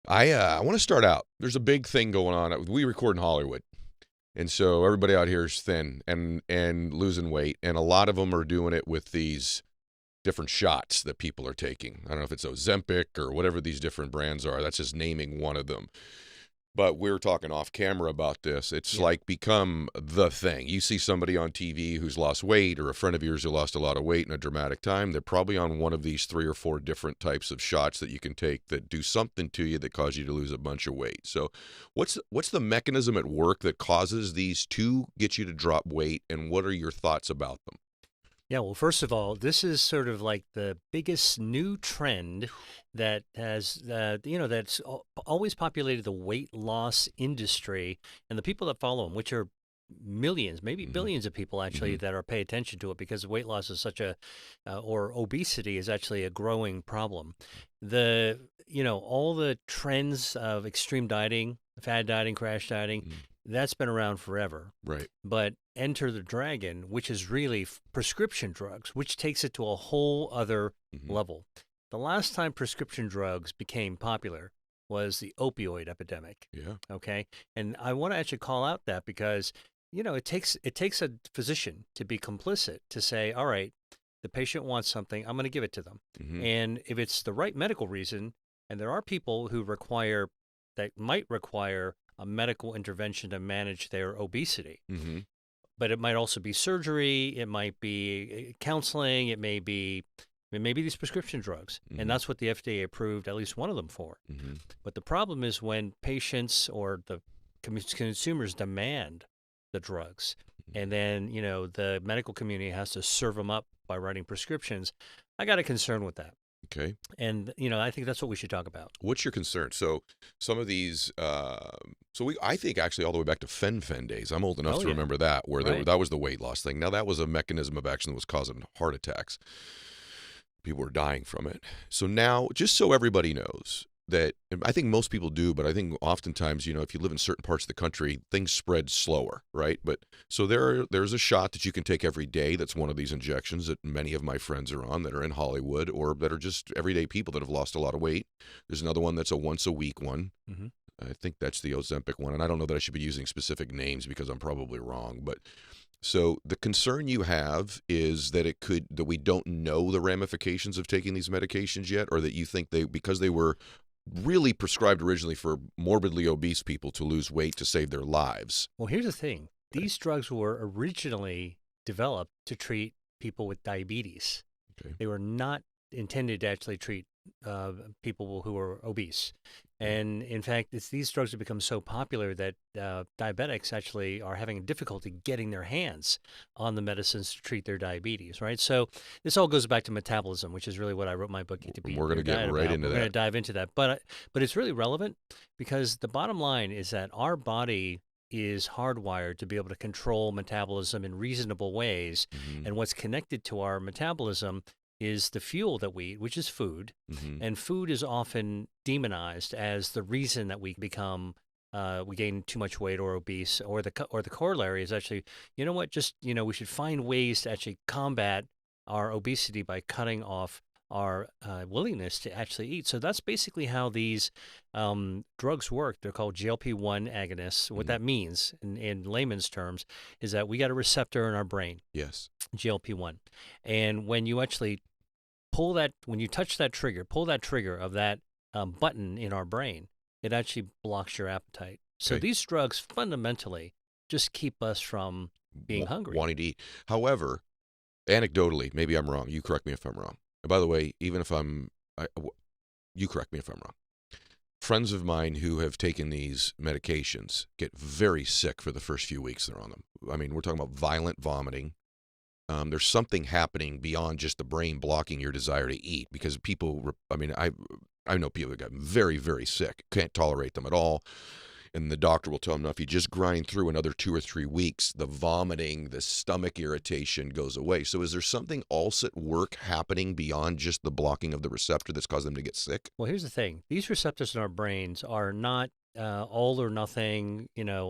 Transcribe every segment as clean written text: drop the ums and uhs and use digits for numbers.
I want to start out. There's a big thing going on. We record in Hollywood, and so everybody out here is thin and losing weight, and a lot of them are doing it with these different shots that people are taking. I don't know if it's Ozempic or whatever these different brands are. That's just naming one of them. But we're talking off camera about this. It's Yeah. like become the thing. You see somebody on TV who's lost weight, or a friend of yours who lost a lot of weight in a dramatic time. They're probably on one of these 3 or 4 different types of shots that you can take that do something to you that cause you to lose a bunch of weight. So, what's the mechanism at work that causes these to get you to drop weight, and what are your thoughts about them? Yeah, well, first of all, this is sort of like the biggest new trend that has, that's always populated the weight loss industry and the people that follow them, which are millions, maybe Hmm. billions of people actually Hmm. that are pay attention to it because weight loss is such a, or obesity is actually a growing problem. All the trends of extreme dieting, fad dieting, crash dieting, Hmm. that's been around forever. Right. But enter the dragon, which is really prescription drugs, which takes it to a whole other Hmm. level. The last time prescription drugs became popular was the opioid epidemic. Yeah. Okay, and I want to actually call out that because it takes a physician to be complicit to say, all right, the patient wants something, I'm going to give it to them, Hmm. and if it's the right medical reason, and there are people who might require a medical intervention to manage their obesity, Hmm. but it might also be surgery, it might be counseling, it may be these prescription drugs, and Hmm. that's what the FDA approved at least one of them for. Hmm. But the problem is when patients or the consumers demand the drugs, and then the medical community has to serve them up by writing prescriptions. I got a concern with that, Okay. and I think that's what we should talk about. What's your concern? So some of these, I think actually all the way back to fen days. I'm old enough Oh to yeah, remember that, where right. that was the weight loss thing. Now that was a mechanism of action that was causing heart attacks. People were dying from it. So now, just so everybody knows that, and I think most people do, but I think oftentimes, if you live in certain parts of the country, things spread slower, right? But so there's a shot that you can take every day. That's one of these injections that many of my friends are on that are in Hollywood or that are just everyday people that have lost a lot of weight. There's another one that's a once a week one. Hmm. I think that's the Ozempic one, and I don't know that I should be using specific names because I'm probably wrong, but so the concern you have is that that we don't know the ramifications of taking these medications yet, or that you think because they were really prescribed originally for morbidly obese people to lose weight to save their lives. Well, here's the thing: Okay. these drugs were originally developed to treat people with diabetes. Okay. They were not intended to actually treat people who are obese. And in fact, these drugs have become so popular that diabetics actually are having difficulty getting their hands on the medicines to treat their diabetes, right? So this all goes back to metabolism, which is really what I wrote my book, Eat to And Beat we're going Your to get Diet, right about. into We're going to that. dive into that. But it's really relevant because the bottom line is that our body is hardwired to be able to control metabolism in reasonable ways. Hmm. And what's connected to our metabolism is the fuel that we eat, which is food. Hmm. And food is often demonized as the reason that we gain too much weight or obese, or the corollary is actually, you know what, just, we should find ways to actually combat our obesity by cutting off our willingness to actually eat. So that's basically how these drugs work. They're called GLP-1 agonists. What Hmm. that means in layman's terms is that we got a receptor in our brain, Yes. GLP-1. And when you actually when you touch that trigger, pull that trigger of that button in our brain, it actually blocks your appetite. So Okay. these drugs fundamentally just keep us from being hungry. Wanting to eat. However, anecdotally, maybe I'm wrong. You correct me if I'm wrong. And by the way, even if you correct me if I'm wrong. Friends of mine who have taken these medications get very sick for the first few weeks they're on them. I mean, we're talking about violent vomiting. There's something happening beyond just the brain blocking your desire to eat because I know people that got very, very sick, can't tolerate them at all. And the doctor will tell them, now, if you just grind through another 2 or 3 weeks, the vomiting, the stomach irritation goes away. So is there something else at work happening beyond just the blocking of the receptor that's causing them to get sick? Well, here's the thing. These receptors in our brains are not all or nothing,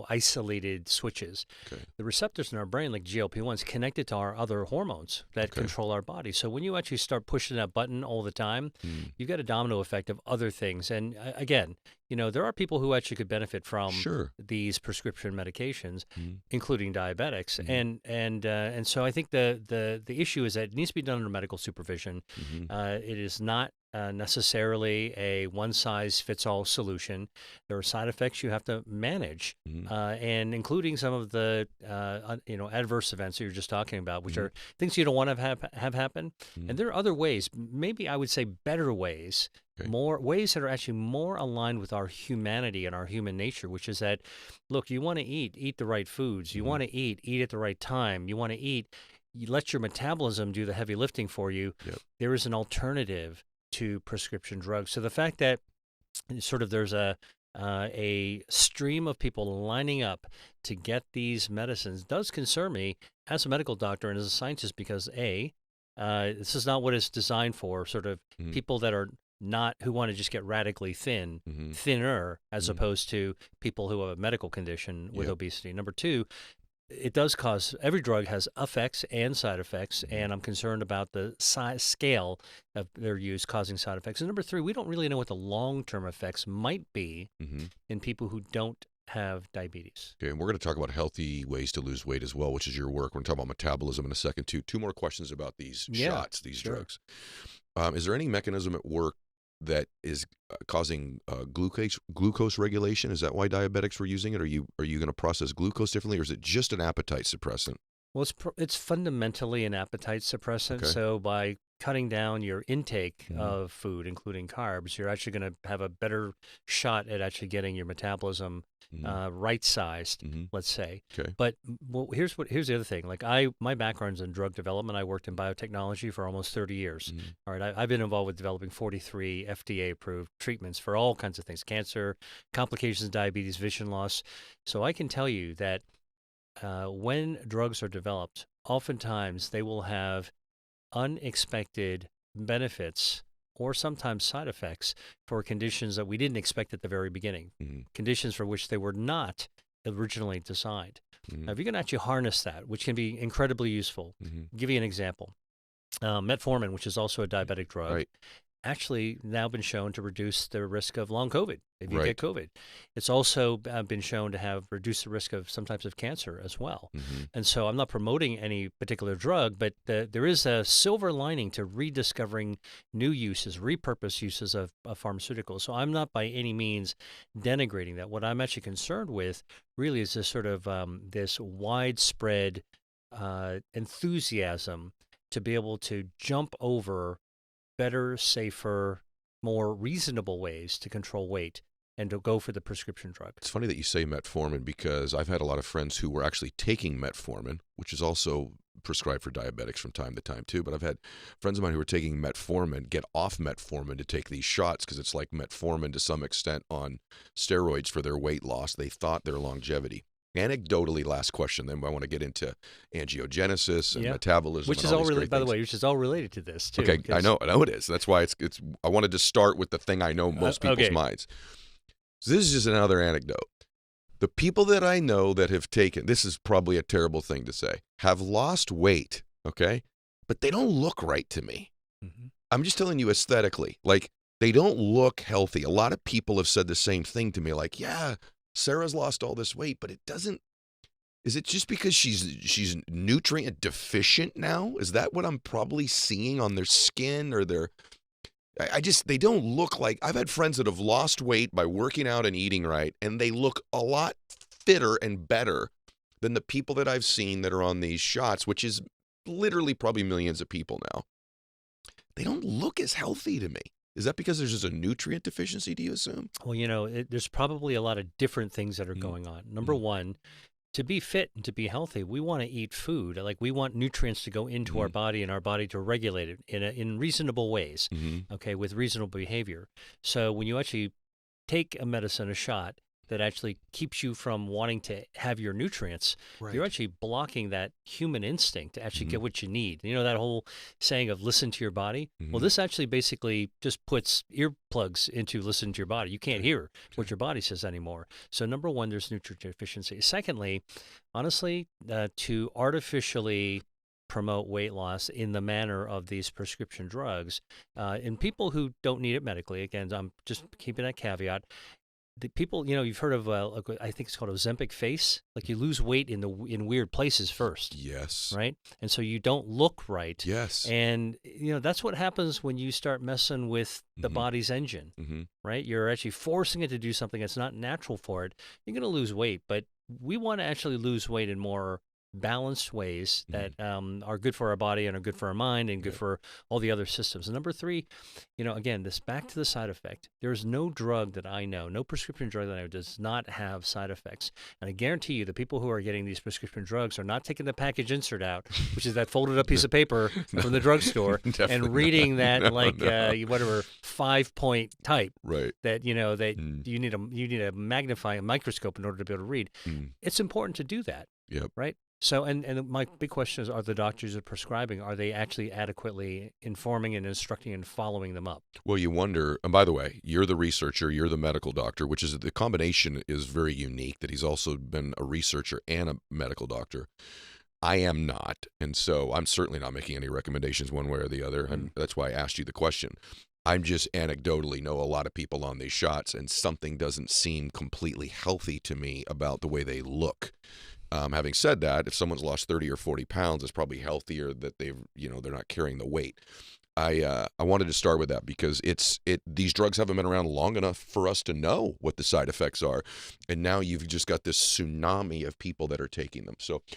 isolated switches. Okay. The receptors in our brain, like GLP-1s, connected to our other hormones that Okay. control our body. So when you actually start pushing that button all the time, Mm. you've got a domino effect of other things. And again, there are people who actually could benefit from Sure. these prescription medications, Mm. including diabetics. Mhm. And so I think the issue is that it needs to be done under medical supervision. Mhm. It is not necessarily a one-size-fits-all solution. There are side effects you have to manage, Mhm. and including some of the adverse events that you're just talking about, which Mhm. are things you don't want to have happen. And Mhm. there are other ways, maybe I would say better ways, Okay. more ways that are actually more aligned with our humanity and our human nature, which is that, look, you want to eat the right foods. You Mhm. want to eat at the right time. You want to eat. You let your metabolism do the heavy lifting for you. Yep. There is an alternative to prescription drugs. So the fact that sort of there's a stream of people lining up to get these medicines does concern me as a medical doctor and as a scientist because this is not what it's designed for. Sort of Mhm. people that are not who want to just get radically Mhm. thinner, as Mhm. opposed to people who have a medical condition with Yep. obesity. Number two, it does cause every drug has effects and side effects, Mhm. and I'm concerned about the size scale of their use causing side effects. And number three, we don't really know what the long-term effects might be Mhm. in people who don't have diabetes. Okay, and we're going to talk about healthy ways to lose weight as well, which is your work. We're going to talk about metabolism in a second, too. Two more questions about these Yeah, shots, these sure. drugs. Is there any mechanism at work that is causing glucose regulation? Is that why diabetics were using it? Are you going to process glucose differently, or is it just an appetite suppressant? Well, it's fundamentally an appetite suppressant. Okay. So by cutting down your intake Mhm. of food, including carbs, you're actually going to have a better shot at actually getting your metabolism Mhm. right-sized, Mhm. let's say. Okay. But here's the other thing. Like my background's in drug development. I worked in biotechnology for almost 30 years. Mhm. All right, I've been involved with developing 43 FDA-approved treatments for all kinds of things: cancer, complications, diabetes, vision loss. So I can tell you that when drugs are developed, oftentimes they will have unexpected benefits or sometimes side effects for conditions that we didn't expect at the very beginning, Mhm. conditions for which they were not originally designed. Now, Mhm. if you can actually harness that, which can be incredibly useful, Mhm. I'll give you an example. Metformin, which is also a diabetic drug, Right. actually now been shown to reduce the risk of long COVID if you get Right. COVID. It's also been shown to have reduced the risk of some types of cancer as well. Mhm. And so I'm not promoting any particular drug, but there is a silver lining to rediscovering new uses, repurposed uses of pharmaceuticals. So I'm not by any means denigrating that. What I'm actually concerned with really is this sort of this widespread enthusiasm to be able to jump over better, safer, more reasonable ways to control weight and to go for the prescription drug. It's funny that you say metformin because I've had a lot of friends who were actually taking metformin, which is also prescribed for diabetics from time to time too. But I've had friends of mine who are taking metformin get off metformin to take these shots because it's like metformin to some extent on steroids for their weight loss. They thought their longevity. Anecdotally, last question, then I want to get into angiogenesis and Yeah, metabolism which and is all all these related, great by the things. way, which is all related to this too. Okay, I 'Cause, know it is. That's why it's. I wanted to start with the thing I know most people's okay, minds. So this is just another anecdote. The people that I know that have taken, this is probably a terrible thing to say, have lost weight, okay? But they don't look right to me. Mhm. I'm just telling you aesthetically. Like, they don't look healthy. A lot of people have said the same thing to me, like, yeah, Sarah's lost all this weight, but it doesn't, is it just because she's nutrient deficient now? Is that what I'm probably seeing on their skin or their, I just, they don't look like, I've had friends that have lost weight by working out and eating right, and they look a lot fitter and better than the people that I've seen that are on these shots, which is literally probably millions of people now. They don't look as healthy to me. Is that because there's just a nutrient deficiency, do you assume? Well, there's probably a lot of different things that are Mm, going on. Number mm, one, to be fit and to be healthy, we want to eat food. Like we want nutrients to go into our mhm, body and our body to regulate it in reasonable ways, mhm, okay, with reasonable behavior. So when you actually take a medicine, a shot, that actually keeps you from wanting to have your nutrients, Right. you're actually blocking that human instinct to actually Mhm. get what you need. You know that whole saying of listen to your body? Well, Mhm. this actually basically just puts earplugs into listen to your body. You can't Okay. hear what Okay. your body says anymore. So number one, there's nutrient deficiency. Secondly, honestly, to artificially promote weight loss in the manner of these prescription drugs in people who don't need it medically. Again, I'm just keeping that caveat. The people, you've heard of, I think it's called Ozempic face. Like you lose weight in weird places first, Yes. right? And so you don't look right. Yes. And that's what happens when you start messing with the Mhm. body's engine, Mhm. right? You're actually forcing it to do something that's not natural for it. You're going to lose weight, but we want to actually lose weight in more balanced ways that Mhm. are good for our body and are good for our mind and good Right. for all the other systems. And number three, again, this back to the side effect. There is no drug that I know, no prescription drug that I know does not have side effects. And I guarantee you the people who are getting these prescription drugs are not taking the package insert out, which is that folded up piece of paper No. from the drugstore, and Definitely reading not. that No, like no. whatever 5-point type Right. that that Mm. you need a magnifying microscope in order to be able to read. Mm. It's important to do that, Yep. right? So, and my big question is, are the doctors that are prescribing, are they actually adequately informing and instructing and following them up? Well, you wonder, and by the way, you're the researcher, you're the medical doctor, which is the combination is very unique that he's also been a researcher and a medical doctor. I am not, and so I'm certainly not making any recommendations one way or the other, and that's why I asked you the question. I'm just anecdotally know a lot of people on these shots, and something doesn't seem completely healthy to me about the way they look. Having said that, if someone's lost 30 or 40 pounds, it's probably healthier that they're not carrying the weight. I wanted to start with that because these drugs haven't been around long enough for us to know what the side effects are, and now you've just got this tsunami of people that are taking them. So